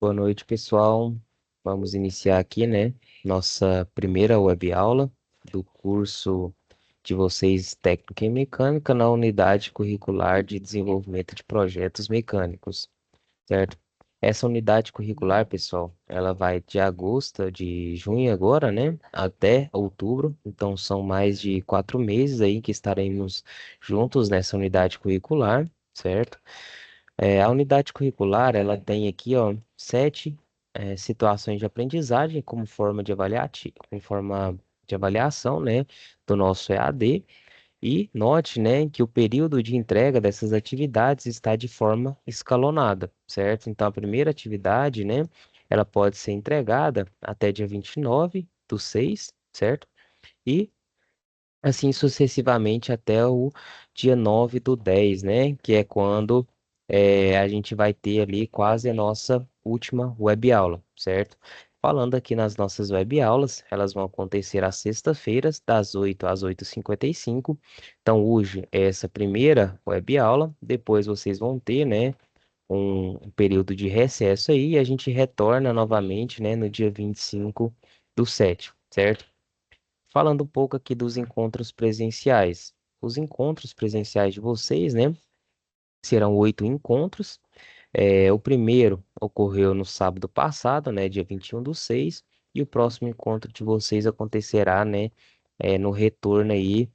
Boa noite, pessoal. Vamos iniciar aqui, né, nossa primeira web aula do curso de vocês Técnica em Mecânica na unidade curricular de desenvolvimento de projetos mecânicos, certo? Essa unidade curricular, pessoal, ela vai de junho agora, né, até outubro. Então, são mais de 4 meses aí que estaremos juntos nessa unidade curricular, certo? A unidade curricular, ela tem aqui, ó, sete, situações de aprendizagem como forma de avaliação, né, do nosso EAD. E note, né, que o período de entrega dessas atividades está de forma escalonada, certo? Então, a primeira atividade, né, ela pode ser entregada até dia 29/6, certo? E assim sucessivamente até o dia 9/10, né? Que é quando a gente vai ter ali quase a nossa última web aula, certo? Falando aqui nas nossas web aulas, elas vão acontecer às sextas-feiras, das 8 às 8h55. Então, hoje é essa primeira web aula, depois vocês vão ter, né, um período de recesso aí, e a gente retorna novamente, né, no dia 25/7, certo? Falando um pouco aqui dos encontros presenciais. Os encontros presenciais de vocês, né? Serão 8 encontros. O primeiro ocorreu no sábado passado, né? Dia 21/6. E o próximo encontro de vocês acontecerá, né? No retorno aí,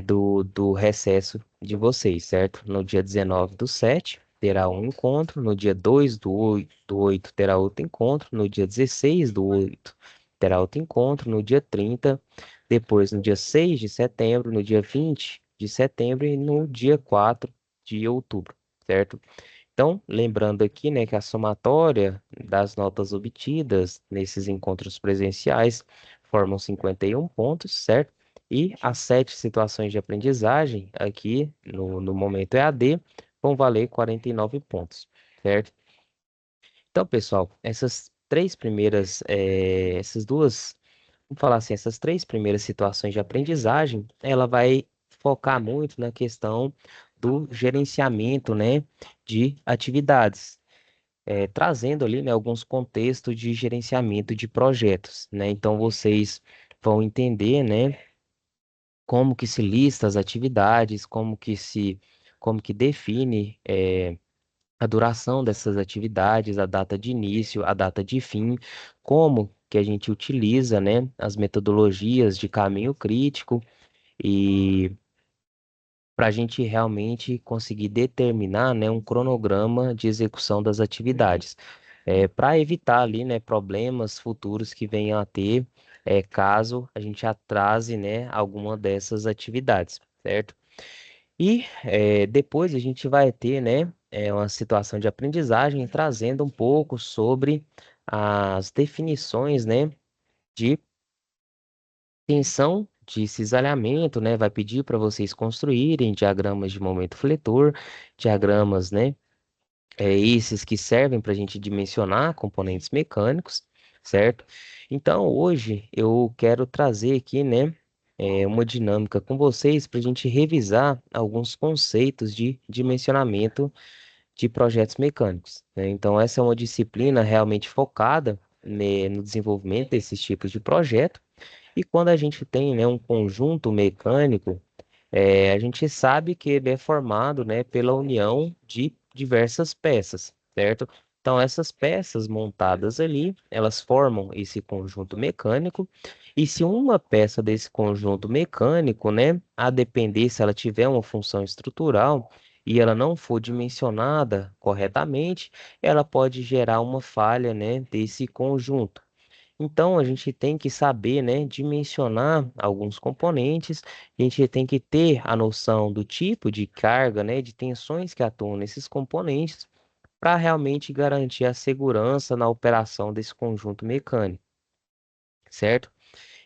do recesso de vocês, certo? No dia 19/7 terá um encontro. No dia 2/8 terá outro encontro. No dia 16/8 terá outro encontro. No dia 30, depois no dia 6 de setembro, no dia 20 de setembro e no dia 4 de outubro, certo? Então, lembrando aqui, né, que a somatória das notas obtidas nesses encontros presenciais formam 51 pontos, certo? E as 7 situações de aprendizagem aqui no momento EAD vão valer 49 pontos, certo? Então, pessoal, vamos falar assim, essas três primeiras situações de aprendizagem, ela vai focar muito na questão do gerenciamento, né, de atividades, trazendo ali, né, alguns contextos de gerenciamento de projetos, né? Então, vocês vão entender, né, como que se lista as atividades, como que define, a duração dessas atividades, a data de início, a data de fim, como que a gente utiliza, né, as metodologias de caminho crítico e para a gente realmente conseguir determinar, né, um cronograma de execução das atividades, para evitar ali, né, problemas futuros que venham a ter, caso a gente atrase, né, alguma dessas atividades, certo? E depois a gente vai ter, né, uma situação de aprendizagem trazendo um pouco sobre as definições, né, de tensão de cisalhamento, né, vai pedir para vocês construírem diagramas de momento fletor, diagramas, né, esses que servem para a gente dimensionar componentes mecânicos, certo? Então, hoje eu quero trazer aqui, né, uma dinâmica com vocês para a gente revisar alguns conceitos de dimensionamento de projetos mecânicos, né? Então, essa é uma disciplina realmente focada, né, no desenvolvimento desses tipos de projeto. E quando a gente tem, né, um conjunto mecânico, a gente sabe que ele é formado, né, pela união de diversas peças, certo? Então, essas peças montadas ali, elas formam esse conjunto mecânico, e se uma peça desse conjunto mecânico, né, a depender se ela tiver uma função estrutural e ela não for dimensionada corretamente, ela pode gerar uma falha, né, desse conjunto. Então, a gente tem que saber, né, dimensionar alguns componentes, a gente tem que ter a noção do tipo de carga, né, de tensões que atuam nesses componentes, para realmente garantir a segurança na operação desse conjunto mecânico, certo?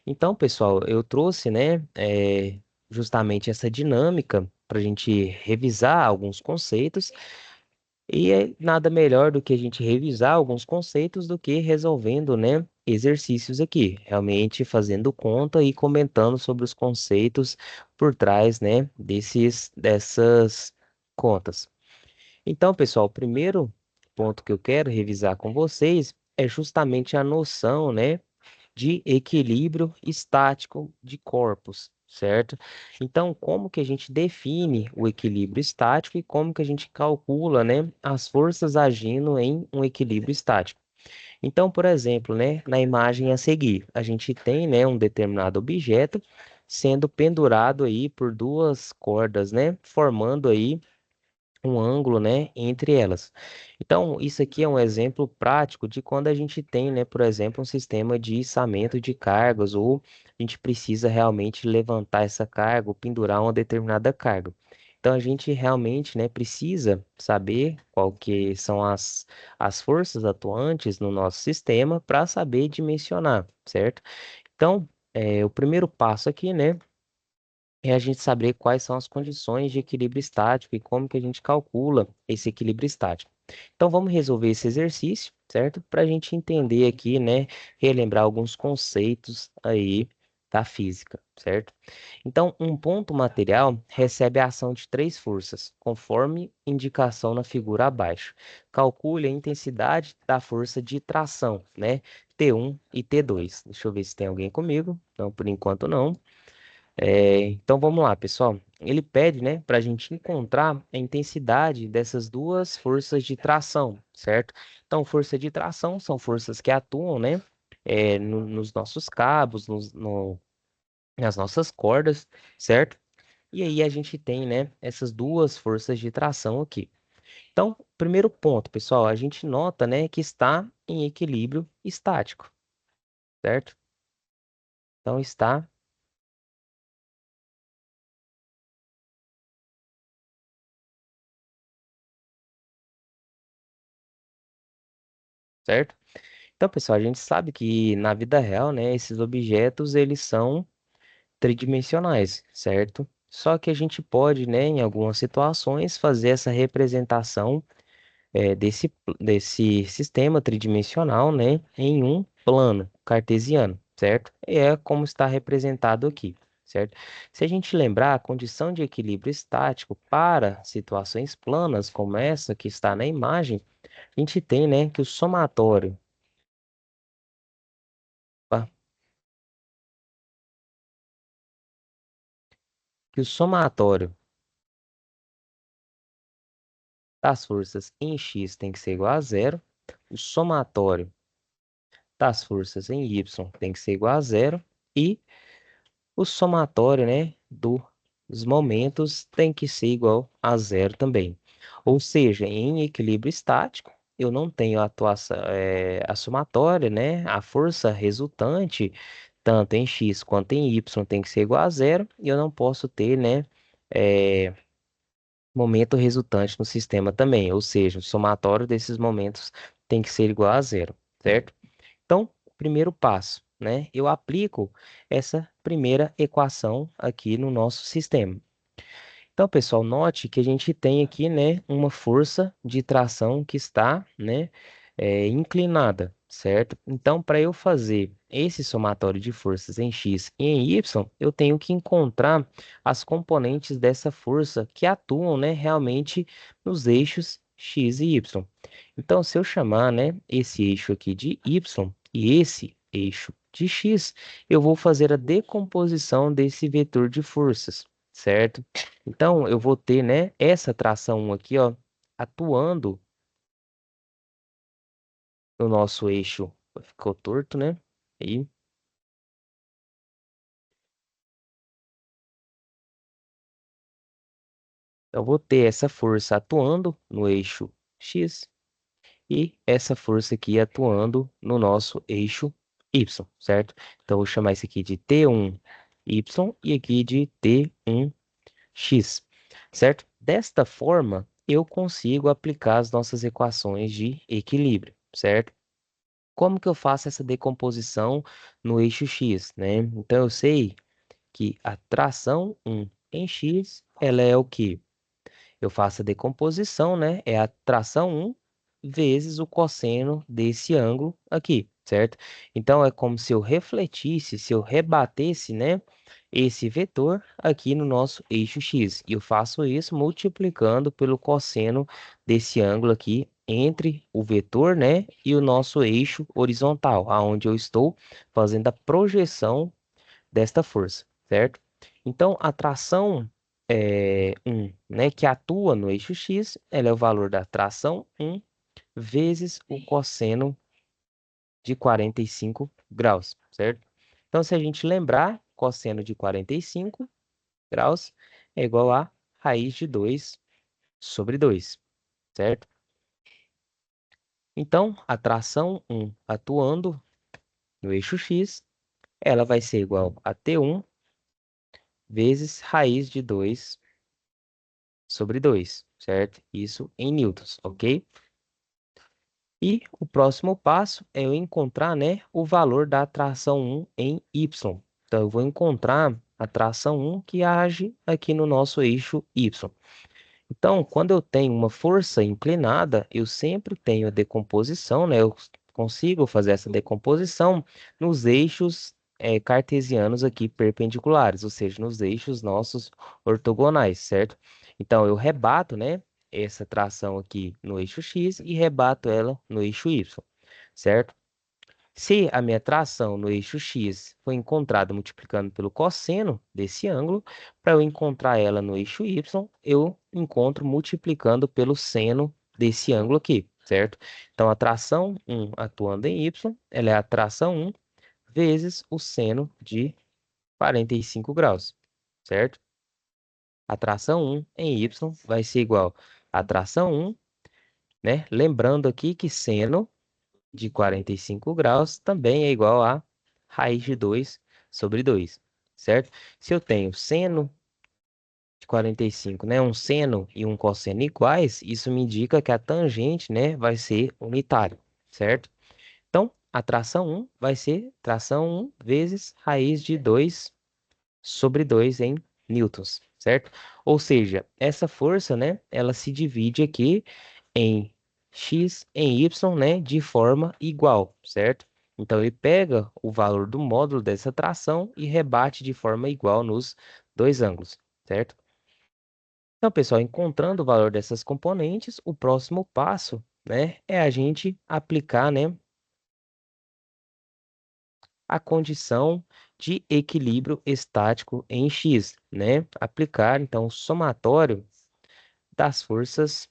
Então, pessoal, eu trouxe, né, justamente essa dinâmica para a gente revisar alguns conceitos e é nada melhor do que a gente revisar alguns conceitos do que resolvendo, né, exercícios aqui, realmente fazendo conta e comentando sobre os conceitos por trás, né, dessas contas. Então, pessoal, primeiro ponto que eu quero revisar com vocês é justamente a noção, né, de equilíbrio estático de corpos, certo? Então, como que a gente define o equilíbrio estático e como que a gente calcula, né, as forças agindo em um equilíbrio estático? Então, por exemplo, né, na imagem a seguir, a gente tem, né, um determinado objeto sendo pendurado aí por duas cordas, né, formando aí um ângulo, né, entre elas. Então, isso aqui é um exemplo prático de quando a gente tem, né, por exemplo, um sistema de içamento de cargas ou a gente precisa realmente levantar essa carga ou pendurar uma determinada carga. Então, a gente realmente, né, precisa saber qual que são as forças atuantes no nosso sistema para saber dimensionar, certo? Então, o primeiro passo aqui, né, é a gente saber quais são as condições de equilíbrio estático e como que a gente calcula esse equilíbrio estático. Então vamos resolver esse exercício, certo? Para a gente entender aqui, né, relembrar alguns conceitos aí da física, certo? Então, um ponto material recebe a ação de três forças, conforme indicação na figura abaixo. Calcule a intensidade da força de tração, né? T1 e T2. Deixa eu ver se tem alguém comigo. Não, por enquanto não. Então vamos lá, pessoal. Ele pede, né, para a gente encontrar a intensidade dessas duas forças de tração, certo? Então, força de tração são forças que atuam, né, nos nossos cabos, nas nossas cordas, certo? E aí a gente tem, né, essas duas forças de tração aqui. Então, primeiro ponto, pessoal, a gente nota, né, que está em equilíbrio estático, certo? Então, está, certo? Então, pessoal, a gente sabe que na vida real, né, esses objetos eles são tridimensionais, certo? Só que a gente pode, né, em algumas situações, fazer essa representação desse sistema tridimensional, né, em um plano cartesiano, certo? E é como está representado aqui, certo? Se a gente lembrar, a condição de equilíbrio estático para situações planas, como essa que está na imagem, a gente tem, né, que o somatório tá? Que o somatório das forças em x tem que ser igual a zero, o somatório das forças em y tem que ser igual a zero e o somatório, né, dos momentos tem que ser igual a zero também. Ou seja, em equilíbrio estático, eu não tenho a atuação, a somatória, né, a força resultante, tanto em x quanto em y tem que ser igual a zero, e eu não posso ter, né, eh, momento resultante no sistema também, ou seja, o somatório desses momentos tem que ser igual a zero, certo? Então, primeiro passo, né? Eu aplico essa primeira equação aqui no nosso sistema. Então, pessoal, note que a gente tem aqui, né, uma força de tração que está, né, inclinada, certo? Então, para eu fazer esse somatório de forças em x e em y, eu tenho que encontrar as componentes dessa força que atuam, né, realmente nos eixos x e y. Então, se eu chamar, né, esse eixo aqui de y e esse eixo de x, eu vou fazer a decomposição desse vetor de forças, certo? Então, eu vou ter, né, essa tração 1 aqui, ó, atuando no nosso eixo. Ficou torto, né? E eu vou ter essa força atuando no eixo X e essa força aqui atuando no nosso eixo Y, certo? Então, eu vou chamar isso aqui de T1Y e aqui de T1X, certo? Desta forma, eu consigo aplicar as nossas equações de equilíbrio, certo? Como que eu faço essa decomposição no eixo X, né? Então eu sei que a tração 1 em X, ela é o quê? Eu faço a decomposição, né? É a tração 1 vezes o cosseno desse ângulo aqui, certo? Então é como se eu refletisse, se eu rebatesse, né, esse vetor aqui no nosso eixo X. E eu faço isso multiplicando pelo cosseno desse ângulo aqui entre o vetor, né, e o nosso eixo horizontal, aonde eu estou fazendo a projeção desta força, certo? Então, a tração 1, né, que atua no eixo x, ela é o valor da tração 1 vezes o cosseno de 45 graus, certo? Então, se a gente lembrar, cosseno de 45 graus é igual a raiz de 2 sobre 2, certo? Então, a tração 1 atuando no eixo x, ela vai ser igual a T1 vezes raiz de 2 sobre 2, certo? Isso em newtons, ok? E o próximo passo é eu encontrar, né, o valor da tração 1 em y. Então, eu vou encontrar a tração 1 que age aqui no nosso eixo y. Então, quando eu tenho uma força inclinada, eu sempre tenho a decomposição, né? Eu consigo fazer essa decomposição nos eixos cartesianos aqui perpendiculares, ou seja, nos eixos nossos ortogonais, certo? Então, eu rebato, né, essa tração aqui no eixo x e rebato ela no eixo y, certo? Se a minha tração no eixo x foi encontrada multiplicando pelo cosseno desse ângulo, para eu encontrar ela no eixo y, eu encontro multiplicando pelo seno desse ângulo aqui, certo? Então, a tração 1 atuando em y, ela é a tração 1 vezes o seno de 45 graus, certo? A tração 1 em y vai ser igual a tração 1, né? Lembrando aqui que seno de 45 graus também é igual a raiz de 2 sobre 2, certo? Se eu tenho seno de 45, né, um seno e um cosseno iguais, isso me indica que a tangente, né, vai ser unitária, certo? Então, a tração 1 vai ser tração 1 vezes raiz de 2 sobre 2 em newtons, certo? Ou seja, essa força, né, ela se divide aqui em x em y, né, de forma igual, certo? Então, ele pega o valor do módulo dessa tração e rebate de forma igual nos dois ângulos, certo? Então, pessoal, encontrando o valor dessas componentes, o próximo passo, né, é a gente aplicar, né, a condição de equilíbrio estático em x, né? Aplicar, então, o somatório das forças.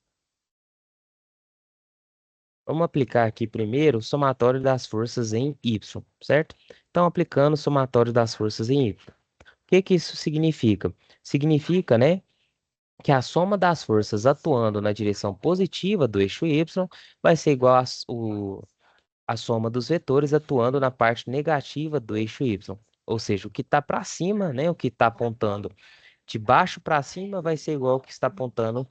Vamos aplicar aqui primeiro o somatório das forças em y, certo? Então, aplicando o somatório das forças em y. O que que isso significa? Significa, né, que a soma das forças atuando na direção positiva do eixo y vai ser igual a soma dos vetores atuando na parte negativa do eixo y. Ou seja, o que está para cima, né, o que está apontando de baixo para cima vai ser igual ao que está apontando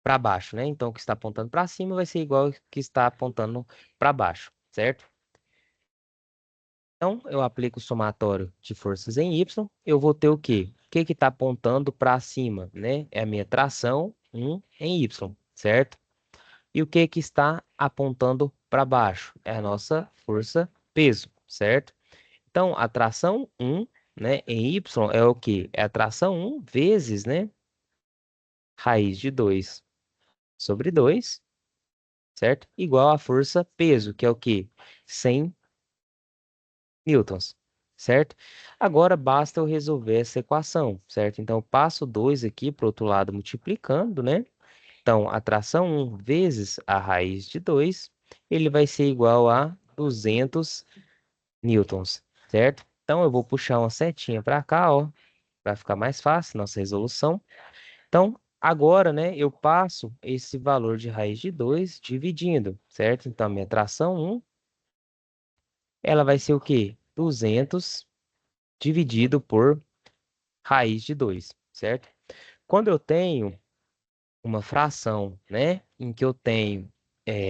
para baixo, né? Então, o que está apontando para cima vai ser igual ao que está apontando para baixo, certo? Então, eu aplico o somatório de forças em y, eu vou ter o quê? O que que está apontando para cima, né? É a minha tração 1 em y, certo? E o que que está apontando para baixo? É a nossa força peso, certo? Então, a tração 1, né, em y é o quê? É a tração 1 vezes, né, raiz de 2 sobre 2, certo? Igual a força peso, que é o quê? 100 newtons, certo? Agora basta eu resolver essa equação, certo? Então, eu passo 2 aqui para o outro lado multiplicando, né? Então, a tração 1 vezes a raiz de 2, ele vai ser igual a 200 newtons, certo? Então, eu vou puxar uma setinha para cá, ó, para ficar mais fácil nossa resolução. Então, agora, né, eu passo esse valor de raiz de 2 dividindo, certo? Então, a minha tração 1, ela vai ser o quê? 200 dividido por raiz de 2, certo? Quando eu tenho uma fração, né, em que eu tenho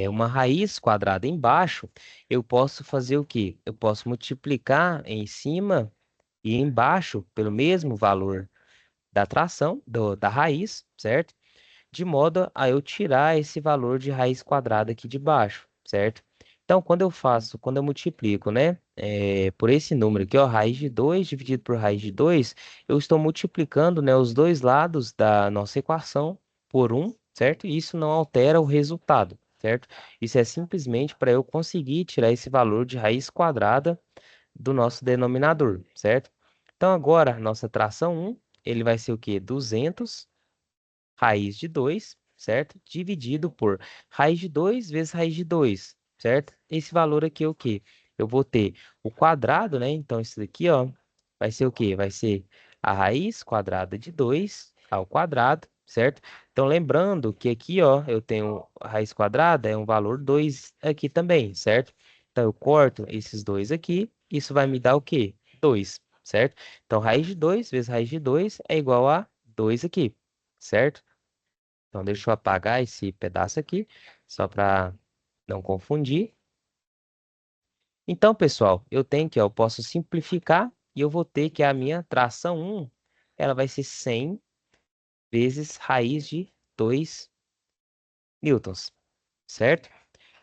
uma raiz quadrada embaixo, eu posso fazer o quê? Eu posso multiplicar em cima e embaixo pelo mesmo valor da tração, da raiz, certo? De modo a eu tirar esse valor de raiz quadrada aqui de baixo, certo? Então, quando eu multiplico, né, por esse número aqui, ó, raiz de 2 dividido por raiz de 2, eu estou multiplicando, né, os dois lados da nossa equação por 1, certo? E isso não altera o resultado, certo? Isso é simplesmente para eu conseguir tirar esse valor de raiz quadrada do nosso denominador, certo? Então agora, nossa tração um ele vai ser o quê? 200 raiz de 2, certo? Dividido por raiz de 2 vezes raiz de 2, certo? Esse valor aqui é o quê? Eu vou ter o quadrado, né? Então, isso daqui, ó, vai ser o quê? Vai ser a raiz quadrada de 2 ao quadrado, certo? Então, lembrando que aqui, ó, eu tenho a raiz quadrada, é um valor 2 aqui também, certo? Então, eu corto esses dois aqui, isso vai me dar o quê? 2, certo? Então, raiz de 2 vezes raiz de 2 é igual a 2 aqui, certo? Então, deixa eu apagar esse pedaço aqui, só para não confundir. Então, pessoal, eu tenho que, ó, eu posso simplificar e eu vou ter que a minha tração um ela vai ser 100 vezes raiz de 2 newtons, certo?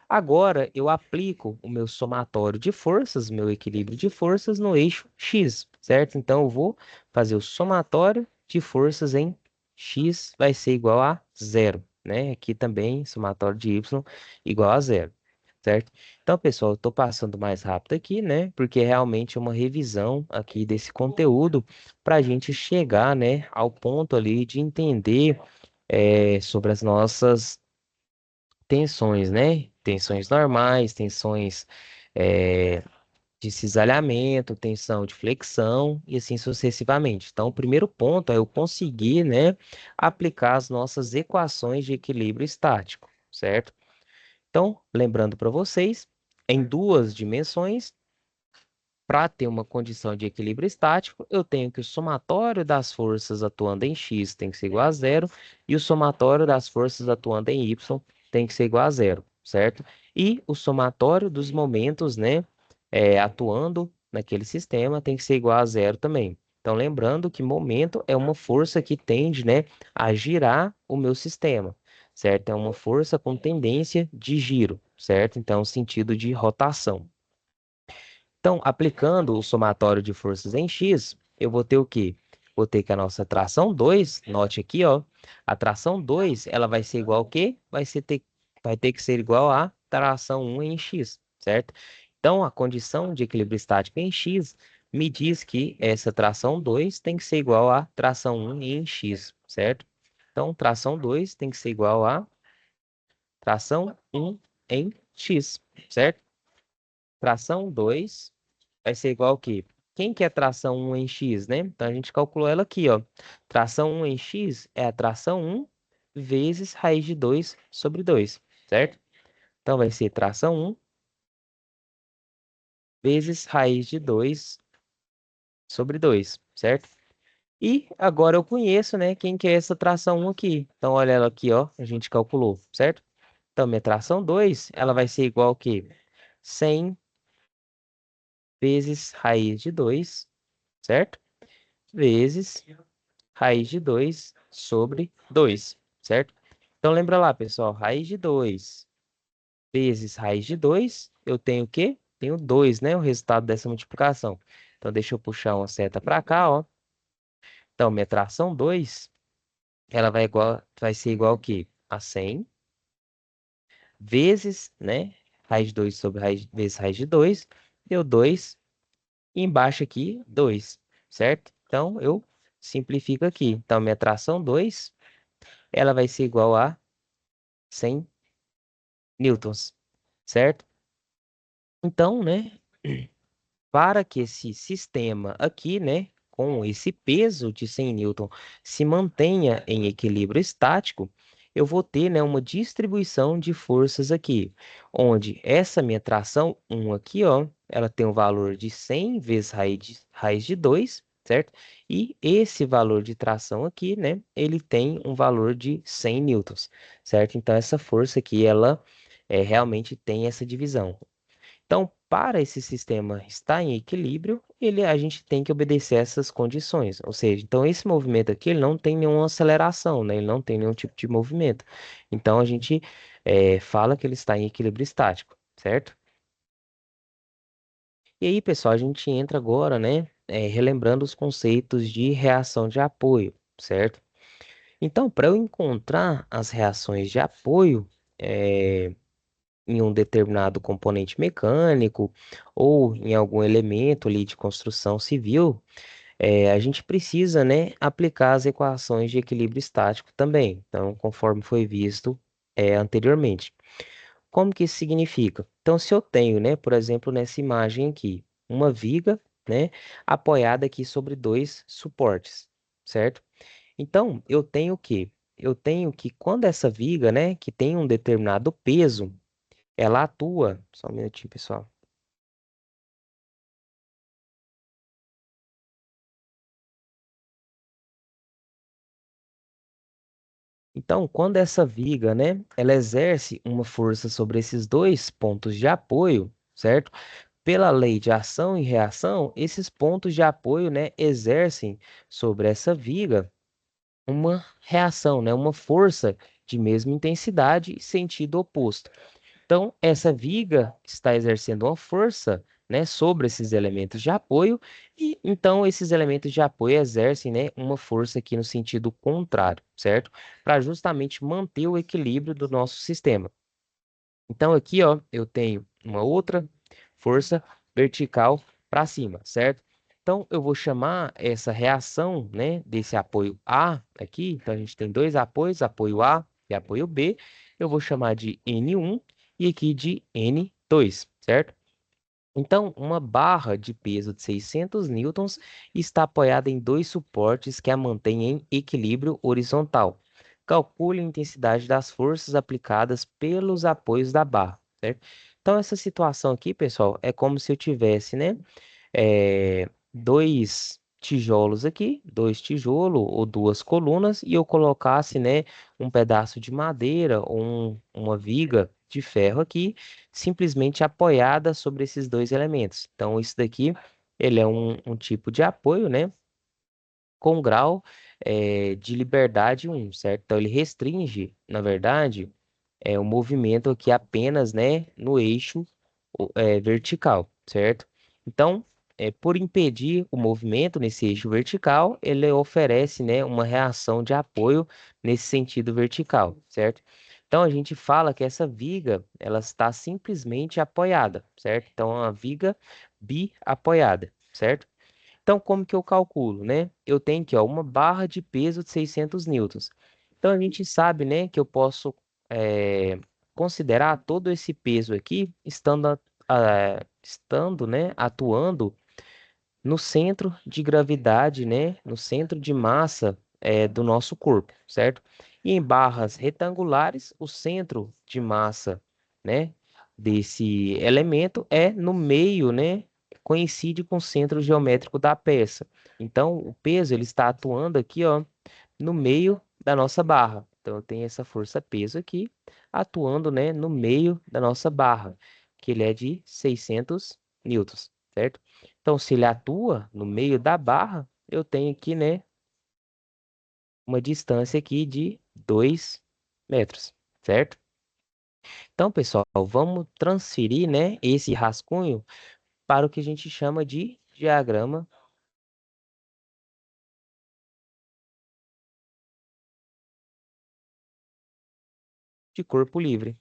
Agora eu aplico o meu somatório de forças, meu equilíbrio de forças no eixo X, certo? Então eu vou fazer o somatório de forças em X vai ser igual a zero, né? Aqui também somatório de Y igual a zero, certo? Então, pessoal, eu estou passando mais rápido aqui, né? Porque realmente é uma revisão aqui desse conteúdo para a gente chegar, né, ao ponto ali de entender sobre as nossas tensões, né? Tensões normais, tensões eh, de cisalhamento, tensão de flexão e assim sucessivamente. Então, o primeiro ponto é eu conseguir, né, aplicar as nossas equações de equilíbrio estático, certo? Então, lembrando para vocês, em duas dimensões, para ter uma condição de equilíbrio estático, eu tenho que o somatório das forças atuando em x tem que ser igual a zero e o somatório das forças atuando em y tem que ser igual a zero, certo? E o somatório dos momentos, né, atuando naquele sistema tem que ser igual a zero também. Então, lembrando que momento é uma força que tende, né, a girar o meu sistema, certo? É uma força com tendência de giro, certo? Então, sentido de rotação. Então, aplicando o somatório de forças em X, eu vou ter o quê? Vou ter que a nossa tração 2, note aqui, ó, a tração 2, ela vai ser igual ao quê? Vai ter que ser igual a tração um em X, certo? Então, a condição de equilíbrio estático em X me diz que essa tração 2 tem que ser igual a tração um em X, certo? Então, tração 2 tem que ser igual a tração um em X, certo? Tração 2 vai ser igual ao quê? Quem que é tração um em x, né? Então a gente calculou ela aqui, ó. Tração um em x é a tração um vezes raiz de 2 sobre 2, certo? Então vai ser tração um vezes raiz de 2 sobre 2, certo? E agora eu conheço, né, quem que é essa tração um aqui. Então olha ela aqui, ó, a gente calculou, certo? Então minha tração 2 ela vai ser igual ao quê? 100 vezes raiz de 2, certo? Vezes raiz de 2 sobre 2, certo? Então, lembra lá, pessoal, raiz de 2 vezes raiz de 2, eu tenho o quê? Tenho 2, né? O resultado dessa multiplicação. Então, deixa eu puxar uma seta para cá, ó. Então, minha tração 2, ela vai ser igual ao quê? A 100 vezes, né? Raiz de 2 sobre raiz, vezes raiz de 2, deu 2. E embaixo aqui, 2, certo? Então, eu simplifico aqui. Então, minha tração 2 ela vai ser igual a 100 newtons, certo? Então, né, para que esse sistema aqui, né, com esse peso de 100 newton se mantenha em equilíbrio estático, eu vou ter, né, uma distribuição de forças aqui, onde essa minha tração 1 aqui, ó, ela tem um valor de 100 vezes raiz de 2, certo? E esse valor de tração aqui, né, ele tem um valor de 100 newtons, certo? Então, essa força aqui, ela realmente tem essa divisão. Então, para esse sistema estar em equilíbrio, a gente tem que obedecer essas condições. Ou seja, então esse movimento aqui ele não tem nenhuma aceleração, né? Ele não tem nenhum tipo de movimento. Então a gente fala que ele está em equilíbrio estático, certo? E aí, pessoal, a gente entra agora, né? Relembrando os conceitos de reação de apoio, certo? Então, para eu encontrar as reações de apoio, eh, em um determinado componente mecânico ou em algum elemento ali de construção civil, a gente precisa, né, aplicar as equações de equilíbrio estático também. Então, conforme foi visto, anteriormente. Como que isso significa? Então, se eu tenho, né, por exemplo, nessa imagem aqui, uma viga, né, apoiada aqui sobre dois suportes, certo? Então, eu tenho o quê? Eu tenho que quando essa viga, né, que tem um determinado peso, ela atua. Só um minutinho, pessoal. Então, quando essa viga, né, ela exerce uma força sobre esses dois pontos de apoio, certo? Pela lei de ação e reação, esses pontos de apoio, né, exercem sobre essa viga uma reação, né, uma força de mesma intensidade e sentido oposto. Então, essa viga está exercendo uma força, né, sobre esses elementos de apoio, e então esses elementos de apoio exercem, né, uma força aqui no sentido contrário, certo? Para justamente manter o equilíbrio do nosso sistema. Então, aqui, ó, eu tenho uma outra força vertical para cima, certo? Então, eu vou chamar essa reação, né, desse apoio A aqui. Então, a gente tem dois apoios, apoio A e apoio B. Eu vou chamar de N1 e aqui de N2, certo? Então, uma barra de peso de 600 newtons está apoiada em dois suportes que a mantêm em equilíbrio horizontal. Calcule a intensidade das forças aplicadas pelos apoios da barra, certo? Então, essa situação aqui, pessoal, é como se eu tivesse, né, dois tijolos aqui, dois tijolos ou duas colunas, e eu colocasse, né, um pedaço de madeira ou uma viga de ferro aqui, simplesmente apoiada sobre esses dois elementos. Então, isso daqui, ele é um tipo de apoio, né, com grau, de liberdade um, certo? Então, ele restringe, na verdade, o movimento aqui apenas, né, no eixo vertical, certo? Então, por impedir o movimento nesse eixo vertical, ele oferece, né, uma reação de apoio nesse sentido vertical, certo? Então, a gente fala que essa viga, ela está simplesmente apoiada, certo? Então, é uma viga bi-apoiada, certo? Então, como que eu calculo, né? Eu tenho aqui, ó, uma barra de peso de 600 newtons. Então, a gente sabe, né, que eu posso considerar todo esse peso aqui estando, né, atuando no centro de gravidade, né, no centro de massa do nosso corpo, certo? E em barras retangulares, o centro de massa, né, desse elemento é no meio, né, coincide com o centro geométrico da peça. Então, o peso ele está atuando aqui, ó, no meio da nossa barra. Então, eu tenho essa força peso aqui atuando, né, no meio da nossa barra, que ele é de 600 newtons, certo? Então, se ele atua no meio da barra, eu tenho aqui, né, uma distância aqui de 2 metros, certo? Então, pessoal, vamos transferir, né, esse rascunho para o que a gente chama de diagrama de corpo livre,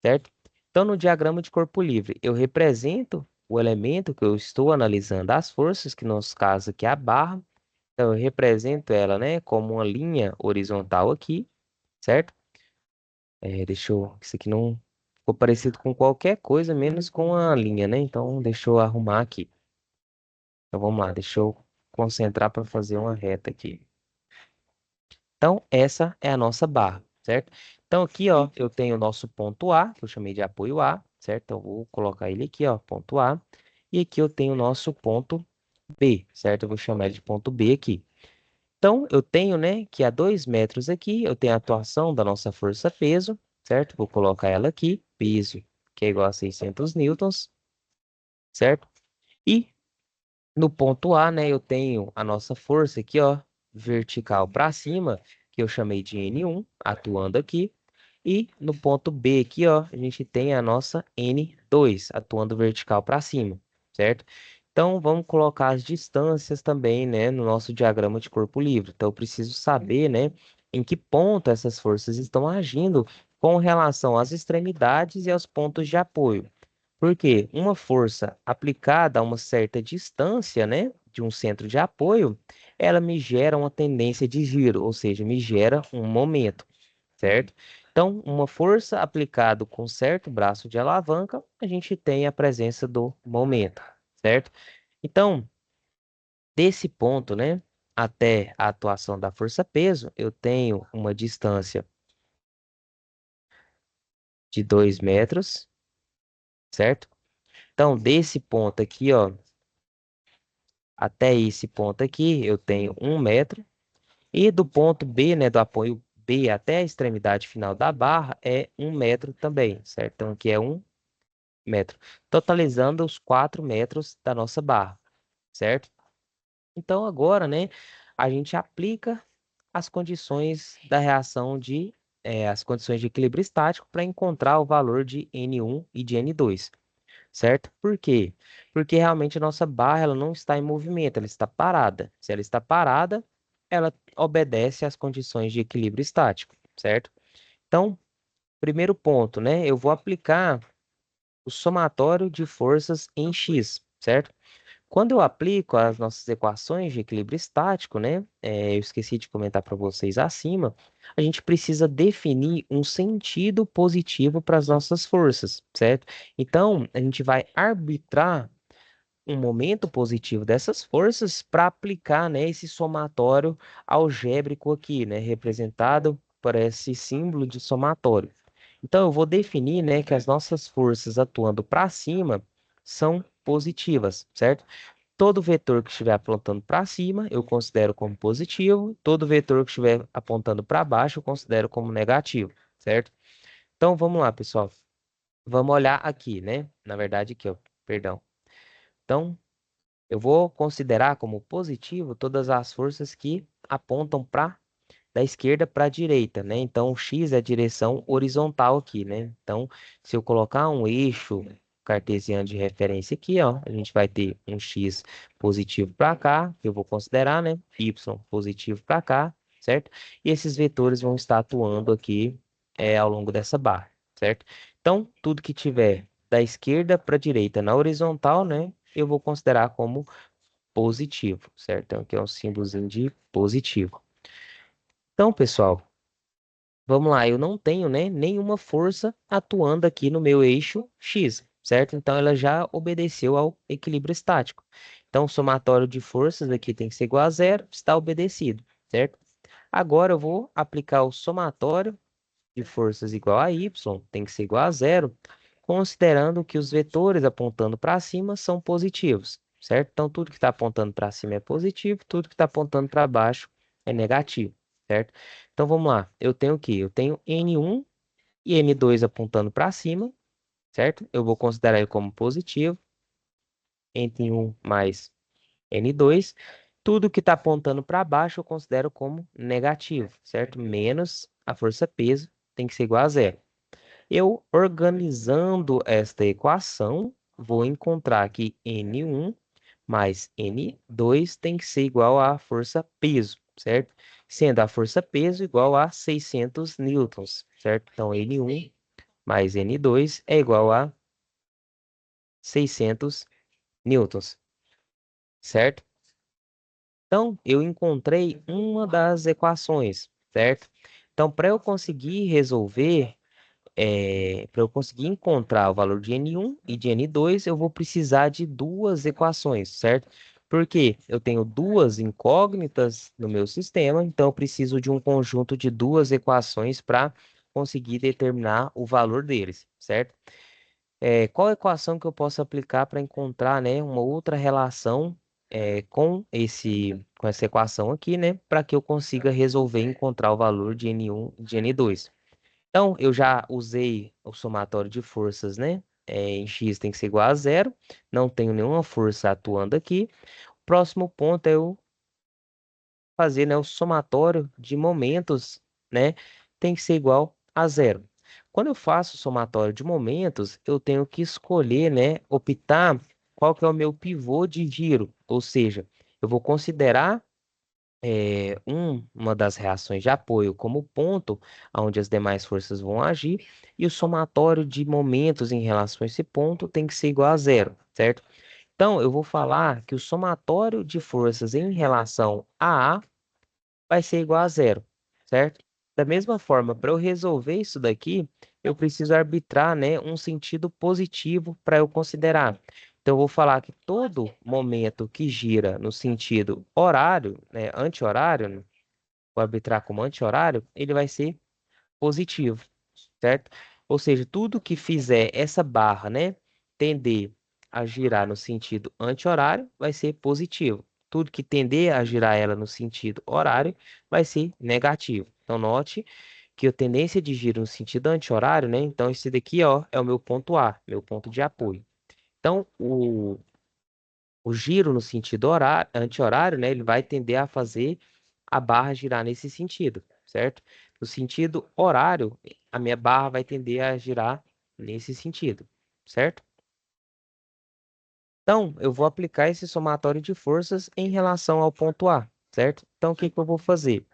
certo? Então, no diagrama de corpo livre, eu represento o elemento que eu estou analisando as forças, que no nosso caso aqui é a barra. Então, eu represento ela, né, como uma linha horizontal aqui, certo? Deixa eu. Isso aqui não ficou parecido com qualquer coisa, menos com a linha, né? Então, deixa eu arrumar aqui. Então, vamos lá, deixa eu concentrar para fazer uma reta aqui. Então, essa é a nossa barra, certo? Então, aqui, ó, eu tenho o nosso ponto A, que eu chamei de apoio A, certo? Então, eu vou colocar ele aqui, ó, ponto A. E aqui eu tenho o nosso ponto B, certo? Eu vou chamar ele de ponto B aqui. Então, eu tenho, né, que a 2 metros aqui, eu tenho a atuação da nossa força-peso, certo? Vou colocar ela aqui, peso, que é igual a 600 newtons, certo? E no ponto A, né, eu tenho a nossa força aqui, ó, vertical para cima, que eu chamei de N1, atuando aqui. E no ponto B aqui, ó, a gente tem a nossa N2, atuando vertical para cima, certo? Então, vamos colocar as distâncias também, né, no nosso diagrama de corpo livre. Então, eu preciso saber, né, em que ponto essas forças estão agindo com relação às extremidades e aos pontos de apoio. Porque uma força aplicada a uma certa distância, né, de um centro de apoio, ela me gera uma tendência de giro, ou seja, me gera um momento, certo? Então, uma força aplicada com certo braço de alavanca, a gente tem a presença do momento, certo? Então, desse ponto, né, até a atuação da força-peso, eu tenho uma distância de 2 metros, certo? Então, desse ponto aqui, ó, até esse ponto aqui, eu tenho 1 metro. E do ponto B, né, do apoio B até a extremidade final da barra, é 1 metro também, certo? Então, aqui é 1 metro. Totalizando os 4 metros da nossa barra, certo? Então, agora, né, a gente aplica as condições da reação as condições de equilíbrio estático para encontrar o valor de N1 e de N2, certo? Por quê? Porque realmente a nossa barra ela não está em movimento, ela está parada. Se ela está parada, ela obedece às condições de equilíbrio estático, certo? Então, primeiro ponto, né? Eu vou aplicar o somatório de forças em X, certo? Quando eu aplico as nossas equações de equilíbrio estático, né? Eu esqueci de comentar para vocês acima, a gente precisa definir um sentido positivo para as nossas forças, certo? Então, a gente vai arbitrar um momento positivo dessas forças para aplicar, né, esse somatório algébrico aqui, né, representado por esse símbolo de somatório. Então, eu vou definir, né, que as nossas forças atuando para cima são positivas, certo? Todo vetor que estiver apontando para cima, eu considero como positivo. Todo vetor que estiver apontando para baixo, eu considero como negativo, certo? Então, vamos lá, pessoal. Vamos olhar aqui, né? Na verdade, aqui, ó, perdão. Então, eu vou considerar como positivo todas as forças que apontam para da esquerda para a direita, né? Então, o X é a direção horizontal aqui, né? Então, se eu colocar um eixo cartesiano de referência aqui, ó, a gente vai ter um X positivo para cá, que eu vou considerar, né? Y positivo para cá, certo? E esses vetores vão estar atuando aqui ao longo dessa barra, certo? Então, tudo que tiver da esquerda para a direita na horizontal, né? Eu vou considerar como positivo, certo? Então, aqui é um símbolozinho de positivo. Então, pessoal, vamos lá, eu não tenho, né, nenhuma força atuando aqui no meu eixo X, certo? Então ela já obedeceu ao equilíbrio estático. Então o somatório de forças aqui tem que ser igual a zero, está obedecido, certo? Agora eu vou aplicar o somatório de forças igual a y, tem que ser igual a zero, considerando que os vetores apontando para cima são positivos, certo? Então tudo que está apontando para cima é positivo, tudo que está apontando para baixo é negativo, certo? Então vamos lá, eu tenho o quê? Eu tenho N1 e N2 apontando para cima, certo? Eu vou considerar ele como positivo, N1 mais N2. Tudo que está apontando para baixo eu considero como negativo, certo? Menos a força peso tem que ser igual a zero. Eu organizando esta equação, vou encontrar que N1 mais N2 tem que ser igual à força peso, certo? Sendo a força peso igual a 600 newtons, certo? Então, N1 mais N2 é igual a 600 newtons, certo? Então, eu encontrei uma das equações, certo? Então, para eu conseguir resolver para eu conseguir encontrar o valor de N1 e de N2, eu vou precisar de duas equações, certo? Porque eu tenho duas incógnitas no meu sistema, então eu preciso de um conjunto de duas equações para conseguir determinar o valor deles, certo? Qual equação que eu posso aplicar para encontrar, né, uma outra relação com essa equação aqui, né, para que eu consiga resolver e encontrar o valor de N1 e de N2? Então, eu já usei o somatório de forças, né? Em X tem que ser igual a zero. Não tenho nenhuma força atuando aqui. Próximo ponto é eu fazer, né, o somatório de momentos, né? Tem que ser igual a zero. Quando eu faço o somatório de momentos, eu tenho que escolher, né? Optar qual que é o meu pivô de giro. Ou seja, eu vou considerar uma das reações de apoio como ponto onde as demais forças vão agir, e o somatório de momentos em relação a esse ponto tem que ser igual a zero, certo? Então, eu vou falar que o somatório de forças em relação a A vai ser igual a zero, certo? Da mesma forma, para eu resolver isso daqui, eu preciso arbitrar, né, um sentido positivo para eu considerar. Então, eu vou falar que todo momento que gira no sentido horário, né, anti-horário, né, vou arbitrar como anti-horário, ele vai ser positivo, certo? Ou seja, tudo que fizer essa barra, né, tender a girar no sentido anti-horário, vai ser positivo. Tudo que tender a girar ela no sentido horário, vai ser negativo. Então, note que a tendência de giro no sentido anti-horário, né? Então, esse daqui, ó, é o meu ponto A, meu ponto de apoio. Então, o giro no sentido horário, anti-horário, né? Ele vai tender a fazer a barra girar nesse sentido, certo? No sentido horário, a minha barra vai tender a girar nesse sentido, certo? Então, eu vou aplicar esse somatório de forças em relação ao ponto A, certo? Então, o que que eu vou fazer?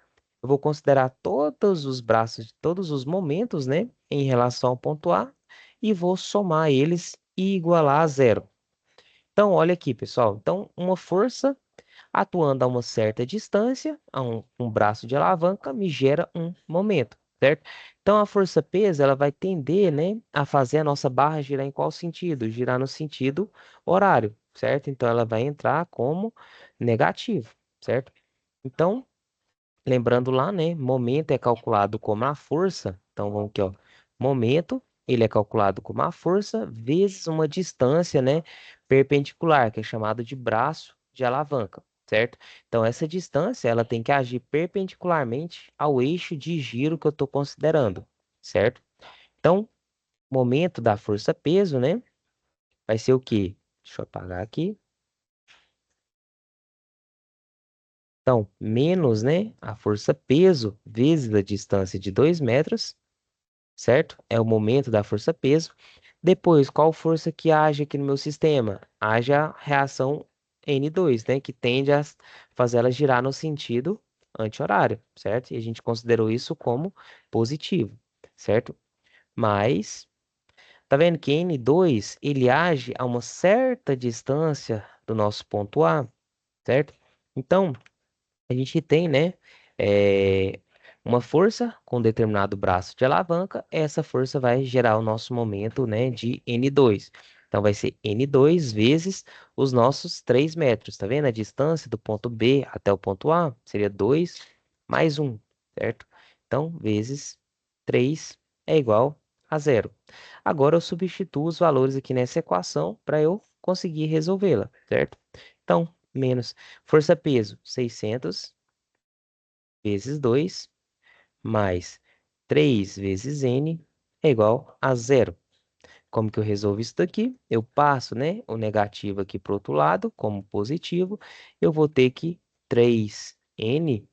Eu vou considerar todos os braços, todos os momentos, né, em relação ao ponto A e vou somar eles e igualar a zero. Então, olha aqui, pessoal. Então, uma força atuando a uma certa distância, um braço de alavanca, me gera um momento, certo? Então, a força-peso, ela vai tender, né, a fazer a nossa barra girar em qual sentido? Girar no sentido horário, certo? Então, ela vai entrar como negativo, certo? Então, lembrando lá, né? Momento é calculado como a força. Então, vamos aqui, ó. Momento, ele é calculado como a força vezes uma distância, né? Perpendicular, que é chamado de braço de alavanca, certo? Então, essa distância, ela tem que agir perpendicularmente ao eixo de giro que eu estou considerando, certo? Então, momento da força-peso, né? Vai ser o quê? Deixa eu apagar aqui. Então, menos, né? A força-peso vezes a distância de 2 metros, certo? É o momento da força-peso. Depois, qual força que age aqui no meu sistema? Age a reação N2, né? Que tende a fazer ela girar no sentido anti-horário, certo? E a gente considerou isso como positivo, certo? Mas, tá vendo que N2, ele age a uma certa distância do nosso ponto A, certo? Então, a gente tem, né, uma força com determinado braço de alavanca, essa força vai gerar o nosso momento, né, de N2. Então, vai ser N2 vezes os nossos 3 metros, tá vendo? A distância do ponto B até o ponto A seria 2 mais 1, certo? Então, vezes 3 é igual a zero. Agora, eu substituo os valores aqui nessa equação para eu conseguir resolvê-la, certo? Então, menos força-peso, 600 vezes 2 mais 3 vezes n é igual a zero. Como que eu resolvo isso daqui? Eu passo, né, o negativo aqui para o outro lado, como positivo. Eu vou ter que 3n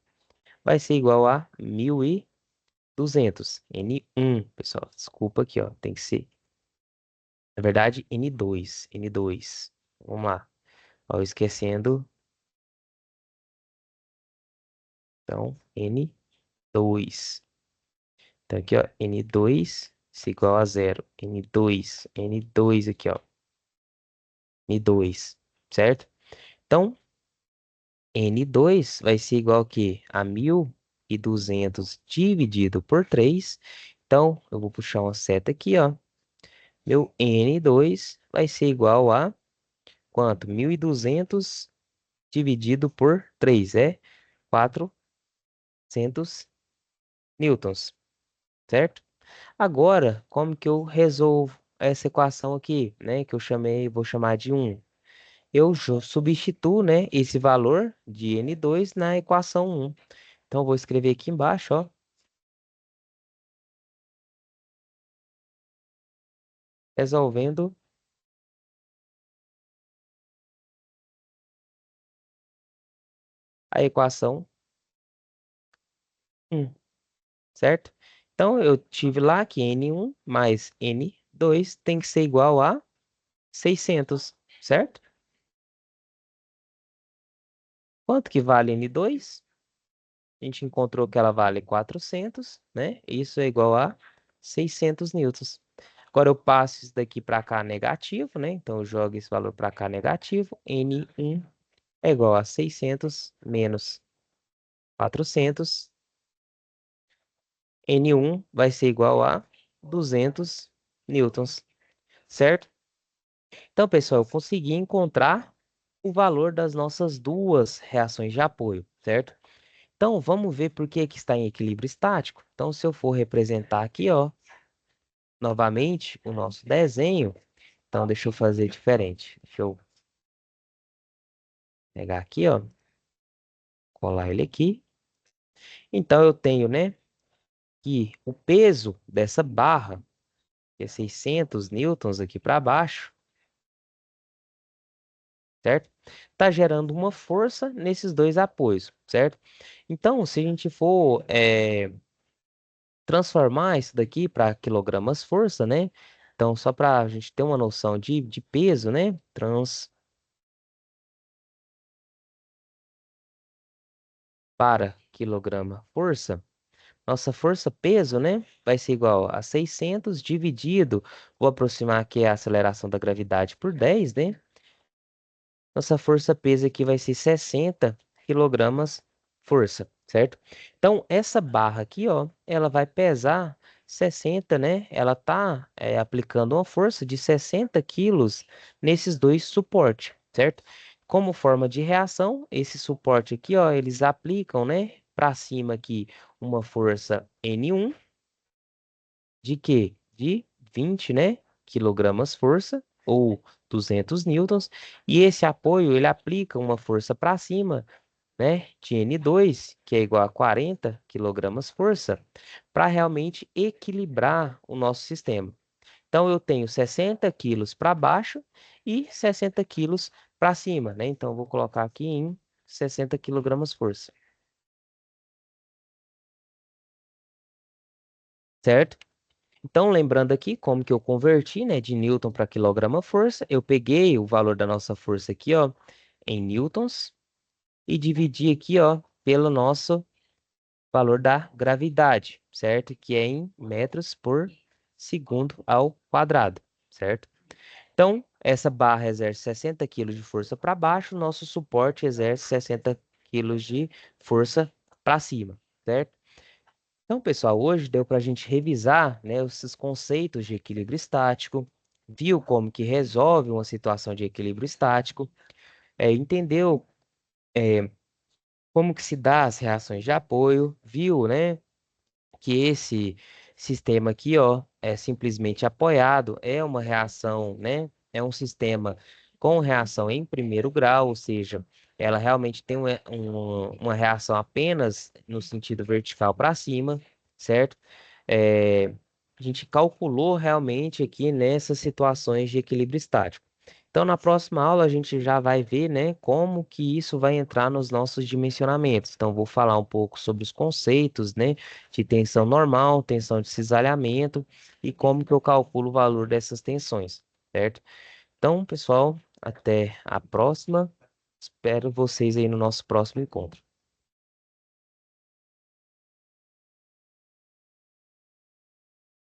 vai ser igual a 1.200. N1, pessoal. Desculpa aqui, ó. Tem que ser, na verdade, N2. N2. Vamos lá. Ó, esquecendo. Então, N2. Então aqui, ó, N2 is igual a zero. N2 aqui, ó, N2, certo? Então, N2 vai ser igual a quê? A 1.200 dividido por 3. Então, eu vou puxar uma seta aqui, ó. Meu N2 vai ser igual a quanto? 1.200 dividido por 3 é 400 newtons, certo? Agora, como que eu resolvo essa equação aqui, né? Que eu chamei, vou chamar de um. Eu substituo, né, esse valor de N2 na equação um. Então, eu vou escrever aqui embaixo, ó, resolvendo a equação um, certo? Então, eu tive lá que N1 mais N2 tem que ser igual a 600, certo? Quanto que vale N2? A gente encontrou que ela vale 400, né? Isso é igual a 600 newtons. Agora eu passo isso daqui para cá negativo, né? Então eu jogo esse valor para cá negativo. N1 é igual a 600 menos 400. N1 vai ser igual a 200 newtons, certo? Então, pessoal, eu consegui encontrar o valor das nossas duas reações de apoio, certo? Então, vamos ver por que que está em equilíbrio estático. Então, se eu for representar aqui, ó, novamente o nosso desenho, então deixa eu fazer diferente. Deixa eu pegar aqui, ó, colar ele aqui. Então, eu tenho, né, que o peso dessa barra, que é 600 newtons aqui para baixo, certo? Está gerando uma força nesses dois apoios, certo? Então, se a gente for transformar isso daqui para quilogramas força, né? Então, só para a gente ter uma noção de peso, né? Para quilograma força, nossa força peso, né? Vai ser igual a 600 dividido, vou aproximar aqui a aceleração da gravidade por 10, né? Nossa força peso aqui vai ser 60 quilogramas força, certo? Então, essa barra aqui, ó, ela vai pesar 60, né? Ela tá aplicando uma força de 60 quilos nesses dois suportes, certo? Como forma de reação, esse suporte aqui, ó, eles aplicam, né, para cima aqui uma força N1 de quê? De 20, né? Quilogramas força, ou 200 newtons. E esse apoio, ele aplica uma força para cima, né? De N2, que é igual a 40 quilogramas força, para realmente equilibrar o nosso sistema. Então, eu tenho 60 quilos para baixo e 60 quilos para cima, né? Então, eu vou colocar aqui em 60 quilogramas força, certo? Então, lembrando aqui como que eu converti, né, de newton para quilograma-força, eu peguei o valor da nossa força aqui, ó, em newtons e dividi aqui, ó, pelo nosso valor da gravidade, certo? Que é em metros por segundo ao quadrado, certo? Então, essa barra exerce 60 quilos de força para baixo, nosso suporte exerce 60 quilos de força para cima, certo? Então, pessoal, hoje deu para a gente revisar, né, esses conceitos de equilíbrio estático, viu como que resolve uma situação de equilíbrio estático, entendeu como que se dá as reações de apoio, viu, né, que esse sistema aqui, ó, é simplesmente apoiado, é uma reação, né, é um sistema com reação em primeiro grau, ou seja, ela realmente tem uma reação apenas no sentido vertical para cima, certo? É, a gente calculou realmente aqui nessas situações de equilíbrio estático. Então, na próxima aula, a gente já vai ver, né, como que isso vai entrar nos nossos dimensionamentos. Então, vou falar um pouco sobre os conceitos, né, de tensão normal, tensão de cisalhamento e como que eu calculo o valor dessas tensões, certo? Então, pessoal, até a próxima. Espero vocês aí no nosso próximo encontro.